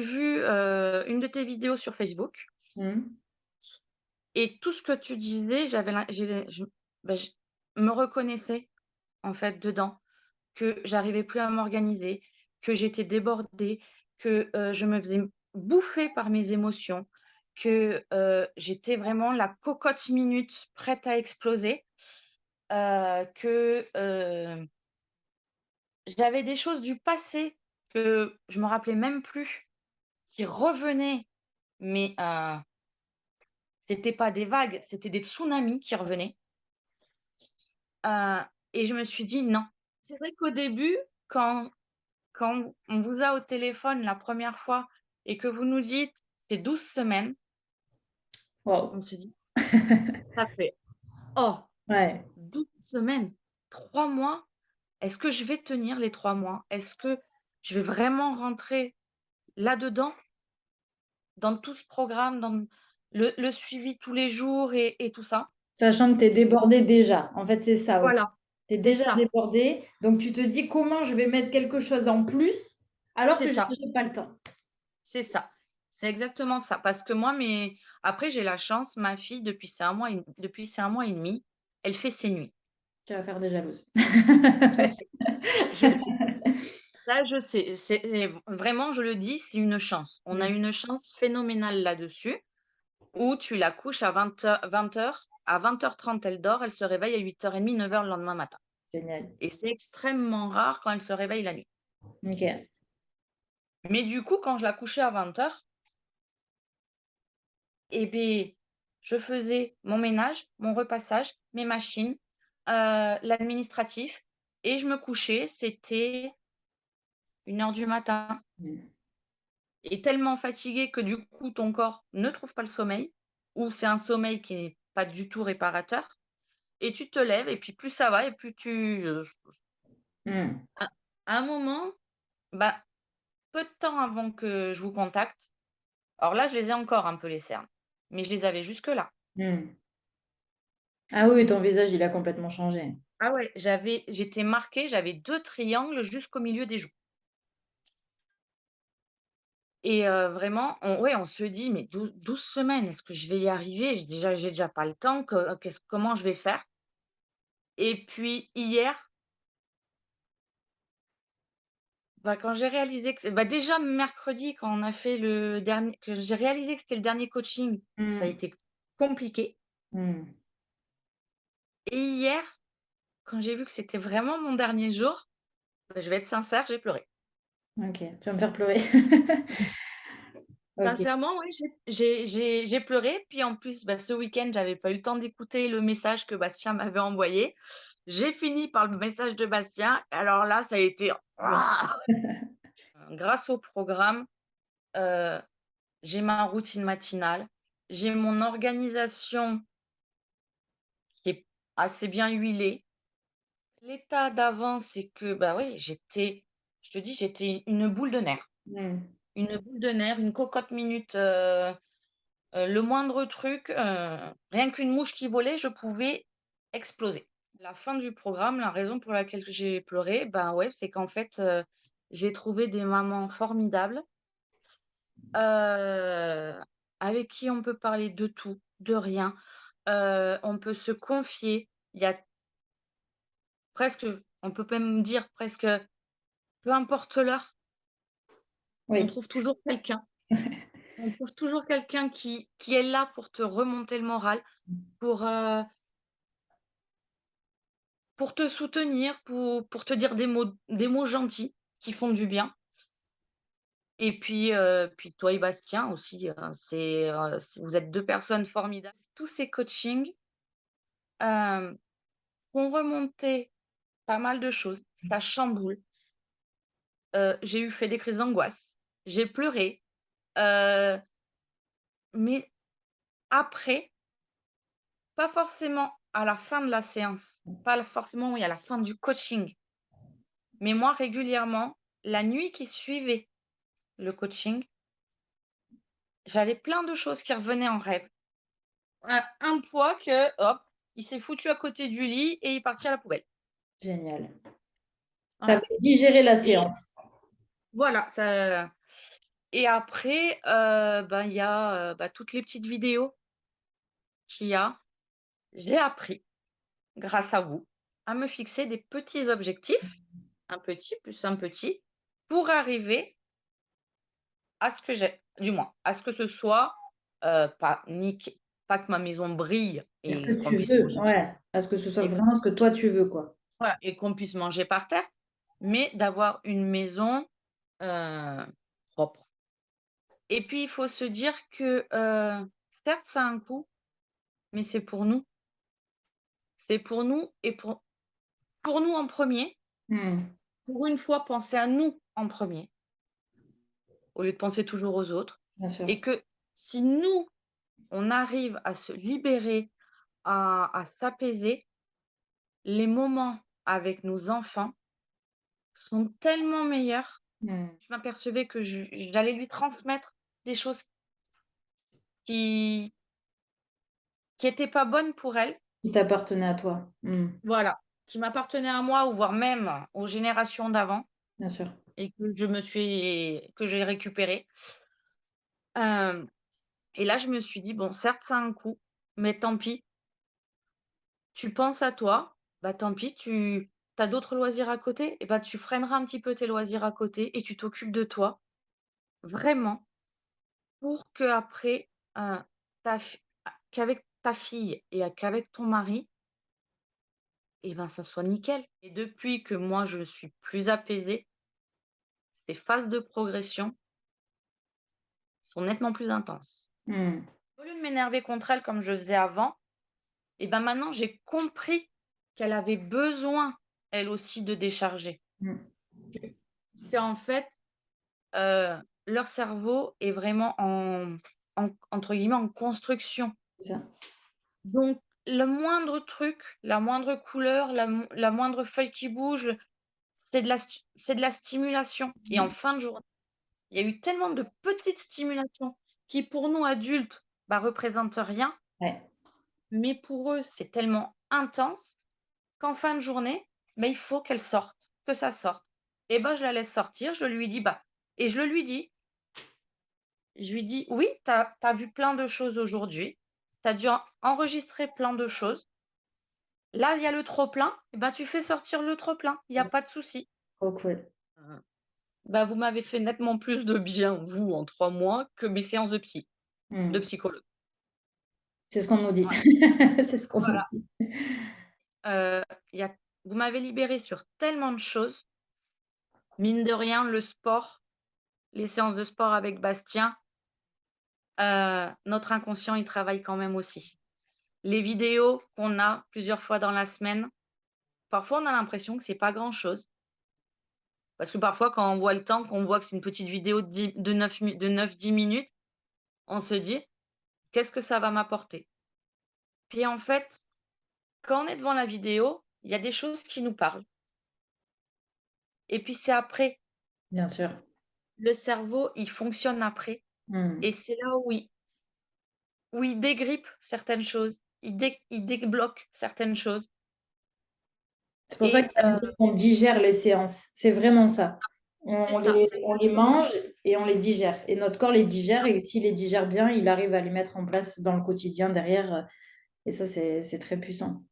Vu, une de tes vidéos sur Facebook Mmh. et tout ce que tu disais, j'avais l'im j'ai je me reconnaissais, en fait, dedans. Que j'arrivais plus à m'organiser, que j'étais débordée, que, je me faisais bouffer par mes émotions, que, j'étais vraiment la cocotte minute prête à exploser, que, j'avais des choses du passé que je me rappelais même plus, qui revenaient, mais, c'était pas des vagues, c'était des tsunamis qui revenaient, heu et je me suis dit: «Non». C'est vrai qu'au début, quand on vous a au téléphone la première fois et que vous nous dites: «C'est 12 semaines», on Waouh! se dit: «Ça fait, oh, Ouais, 12 semaines, 3 mois, est-ce que je vais tenir les 3 mois? Est-ce que je vais vraiment rentrer là-dedans, dans tout ce programme, dans le suivi tous les jours et tout ça?» sachant que tu es débordée déjà. En fait, c'est ça aussi. Voilà, Tu es c'est déjà ça, débordée, donc tu te dis: «Comment je vais mettre quelque chose en plus alors c'est que je ça, n'aurai pas le temps?» c'est ça. C'est exactement ça. Parce que moi, après j'ai la chance, ma fille depuis c'est 1 mois et demi, elle fait ses nuits. Tu vas faire des jalouses. Je sais, je sais. Ça, je sais, vraiment, je le dis, c'est une chance. On a Mmh, une chance phénoménale là-dessus, où tu la couches à 20:00, à 20:30 elle dort, elle se réveille à 8:30, 9:00 le lendemain matin génial. et c'est extrêmement rare quand elle se réveille la nuit. OK. Mais du coup, quand je la couchais à 20:00, et beh, je faisais mon ménage, mon repassage, mes machines, l'administratif et je me couchais, c'était 1:00 du matin. Mmh. Et tellement fatigué que du coup ton corps ne trouve pas le sommeil, ou c'est un sommeil qui n'est pas du tout réparateur et tu te lèves et puis plus ça va et plus Mmh. à un moment, bah, peu de temps avant que je vous contacte, alors là je les ai encore un peu les cernes, mais je les avais jusque-là. Mmh. Ah oui, ton visage, il a complètement changé. Ah ouais, j'étais marquée, j'avais 2 triangles jusqu'au milieu des joues et vraiment on se dit: «Mais 12 semaines, est-ce que je vais y arriver? J'ai déjà pas le temps, comment je vais faire?» Et puis hier, bah, quand j'ai réalisé que déjà mercredi quand on a fait le dernier que j'ai réalisé que c'était le dernier coaching, ça a Mmh. été compliqué Mmh. et hier, quand j'ai vu que c'était vraiment mon dernier jour, bah, je vais être sincère, j'ai pleuré. OK, tu vas me faire pleurer. OK. Sincèrement, oui, j'ai pleuré, puis en plus, bah, ce week-end, j'avais pas eu le temps d'écouter le message que Bastien m'avait envoyé. J'ai fini par le message de Bastien, alors là, ça a été grâce au programme, heu, j'ai ma routine matinale, j'ai mon organisation qui est assez bien huilée. L'état d'avant, c'est que, bah, oui, je te dis, j'étais une boule de nerfs. Mmh. Une boule de nerfs, une cocotte minute, le moindre truc, rien qu'une mouche qui volait, je pouvais exploser. La fin du programme, la raison pour laquelle j'ai pleuré, ben, ouais, c'est qu'en fait, j'ai trouvé des mamans formidables, heu, avec qui on peut parler de tout, de rien, on peut se confier. Il y a presque on peut même dire presque, peu importe l'heure, on Oui. trouve toujours quelqu'un. On trouve toujours quelqu'un qui est là pour te remonter le moral, pour, heu, pour te soutenir, pour te dire des mots gentils qui font du bien et puis toi et Bastien aussi, vous êtes 2 personnes formidables. Tous ces coachings, hem, font remonter pas mal de choses. Ça chamboule. J'ai fait des crises d'angoisse, j'ai pleuré, heu, mais après, pas forcément à la fin de la séance, pas forcément, oui, à la fin du coaching, mais moi régulièrement, la nuit qui suivait le coaching, j'avais plein de choses qui revenaient en rêve. Un poids que, hop, il s'est foutu à côté du lit et il est parti à la poubelle. Génial. Tu avais Voilà digéré la et séance. voilà, ça et après, ben, il y a, bah, toutes les petites vidéos qu'il y a. J'ai appris, grâce à vous, à me fixer des petits objectifs, un petit plus un petit, pour arriver à ce que j'ai du moins, à ce que ce soit, pas nique pas que ma maison brille Est-ce que et qu'on tu puisse veux? manger Ouais, à ce que ce soit et vraiment ce que toi tu veux, quoi. voilà et qu'on puisse manger par terre, mais d'avoir une maison, heu, propre. Et puis il faut se dire que, certes ça a un coût, mais c'est pour nous. C'est pour nous et pour nous en premier. Mmh. Pour une fois, penser à nous en premier, au lieu de penser toujours aux autres Bien sûr. et que si nous, on arrive à se libérer, à s'apaiser, les moments avec nos enfants sont tellement meilleurs. Mmh. Je m'apercevais que j'allais lui transmettre des choses qui étaient pas bonnes pour elle, Qui t'appartenait à toi. Mmh. voilà, qui m'appartenaient à moi ou voire même aux générations d'avant Bien sûr. et que j'ai récupérées. Hem Et là, je me suis dit: «Bon, certes, ça a un coût, mais tant pis, tu penses à toi, bah, tant pis, tu as d'autres loisirs à côté et bah, tu freineras un petit peu tes loisirs à côté et tu t'occupes de toi, vraiment, pour qu'après, ta fi qu'avec ta fille et qu'avec ton mari et ben, ça soit nickel». Et depuis que moi, je suis plus apaisée, ces phases de progression sont nettement plus intenses. Mmh. Au lieu de m'énerver contre elle comme je faisais avant, et ben, maintenant, j'ai compris qu'elle avait besoin, elle aussi, de décharger. Mmh. Que Qu'en fait, heu, leur cerveau est vraiment entre guillemets «en construction». C'est ça. Donc le moindre truc, la moindre couleur, la moindre feuille qui bouge, c'est de la stimulation et en Mmh. fin de journée, il y a eu tellement de petites stimulations qui, pour nous adultes, bah, représentent rien, Ouais. mais pour eux, c'est tellement intense qu'en fin de journée, bah, il faut qu'elle sorte, que ça sorte. Et ben je la laisse sortir, je lui dis: «Bah» et je lui dis: «Oui, tu as vu plein de choses aujourd'hui, tu as dû enregistrer plein de choses. Là, il y a le trop plein, et ben tu fais sortir le trop plein, il y a pas de souci». Trop cool. Mmh. Bah, vous m'avez fait nettement plus de bien, vous, en 3 mois, que mes séances de Mmh. psychologue. C'est ce qu'on nous dit. Ouais, C'est ce qu'on nous voilà. dit. Il y a Vous m'avez libérée sur tellement de choses. Mine de rien, le sport, les séances de sport avec Bastien, notre inconscient, il travaille quand même aussi. Les vidéos qu'on a plusieurs fois dans la semaine, parfois on a l'impression que c'est pas grand-chose. Parce que parfois quand on voit le temps, qu'on voit que c'est une petite vidéo de 9-10 minutes, on se dit: «Qu'est-ce que ça va m'apporter?» Puis en fait, quand on est devant la vidéo, il y a des choses qui nous parlent et puis c'est après, Bien sûr. le cerveau, il fonctionne après Mmh. et c'est là où il dégrippe certaines choses, il débloque certaines choses C'est pour ça que et ça me dit qu'on digère les séances. C'est vraiment ça. c'est ça, c'est On les exactement mange ça. et on les digère et notre corps les digère et s'il les digère bien, il arrive à les mettre en place dans le quotidien derrière, et ça, c'est très puissant.